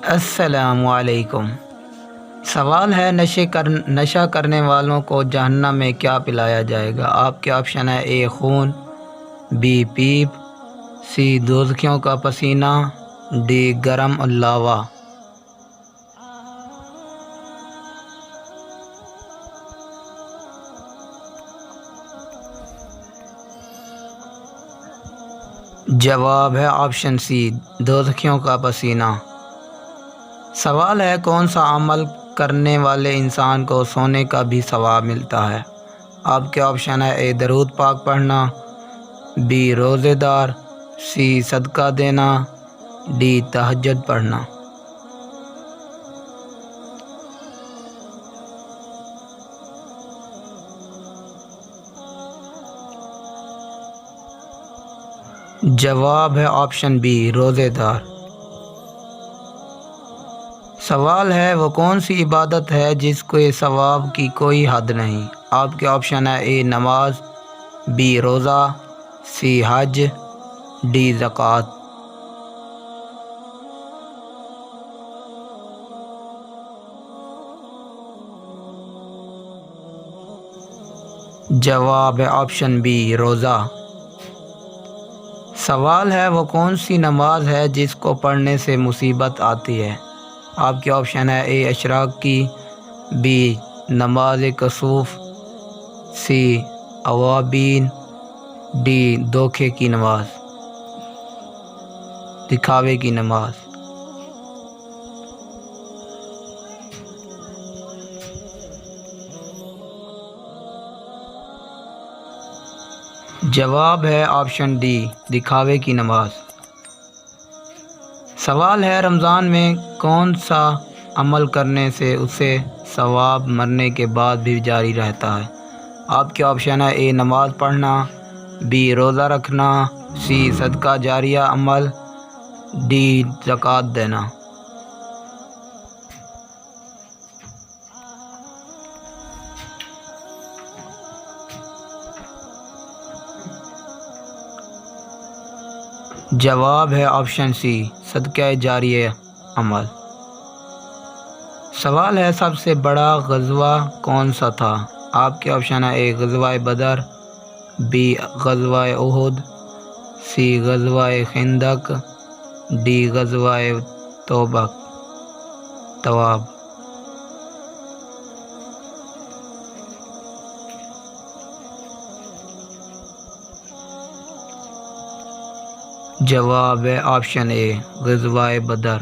السلام علیکم۔ سوال ہے نشہ کرنے والوں کو جہنم میں کیا پلایا جائے گا؟ آپ کے آپشن ہے: اے خون، بی پیپ، سی دوزخیوں کا پسینہ، ڈی گرم لاوا۔ جواب ہے آپشن سی، دوزخیوں کا پسینہ۔ سوال ہے: کون سا عمل کرنے والے انسان کو سونے کا بھی ثواب ملتا ہے؟ آپ کے آپشن ہے: اے درود پاک پڑھنا، بی روزے دار، سی صدقہ دینا، ڈی تہجد پڑھنا۔ جواب ہے آپشن بی، روزے دار۔ سوال ہے: وہ کون سی عبادت ہے جس کے ثواب کی کوئی حد نہیں؟ آپ کے آپشن ہے: اے نماز، بی روزہ، سی حج، ڈی زکوٰۃ۔ جواب ہے آپشن بی، روزہ۔ سوال ہے: وہ کون سی نماز ہے جس کو پڑھنے سے مصیبت آتی ہے؟ آپ کے آپشن ہے: اے اشراق کی، بی نماز کسوف، سی اوابین، ڈی دھوکے کی نماز، دکھاوے کی نماز۔ جواب ہے آپشن ڈی، دکھاوے کی نماز۔ سوال ہے: رمضان میں کون سا عمل کرنے سے اسے ثواب مرنے کے بعد بھی جاری رہتا ہے؟ آپ کے آپشن ہے: اے نماز پڑھنا، بی روزہ رکھنا، سی صدقہ جاریہ عمل، ڈی زکوٰۃ دینا۔ جواب ہے آپشن سی، صدقہ جاریہ عمل۔ سوال ہے: سب سے بڑا غزوہ کون سا تھا؟ آپ کے آپشن ہے: اے غزوہ بدر، بی غزوہ احد، سی غزوہ خندق، ڈی غزوہ تواب۔ جواب ہے آپشن اے، غزوہ بدر۔